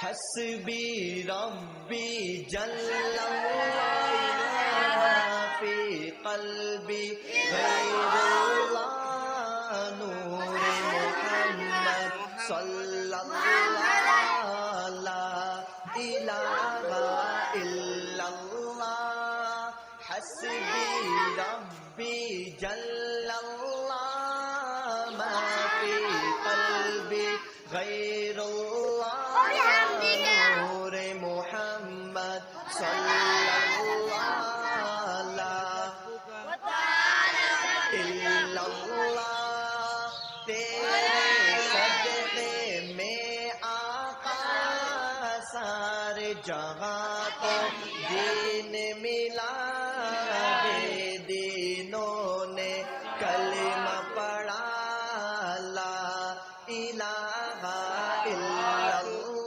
حسبی ربی جل اللہ فی قلبی غیر اللہ نور محمد صلی اللہ لا الہ الا اللہ حسبی ربی جل اللہ ما فی قلبی غیر اللہ نور محمد صلی اللہ لا الا اللہ تیرے صدقے میں آقا سارے جہاں کو دین ملا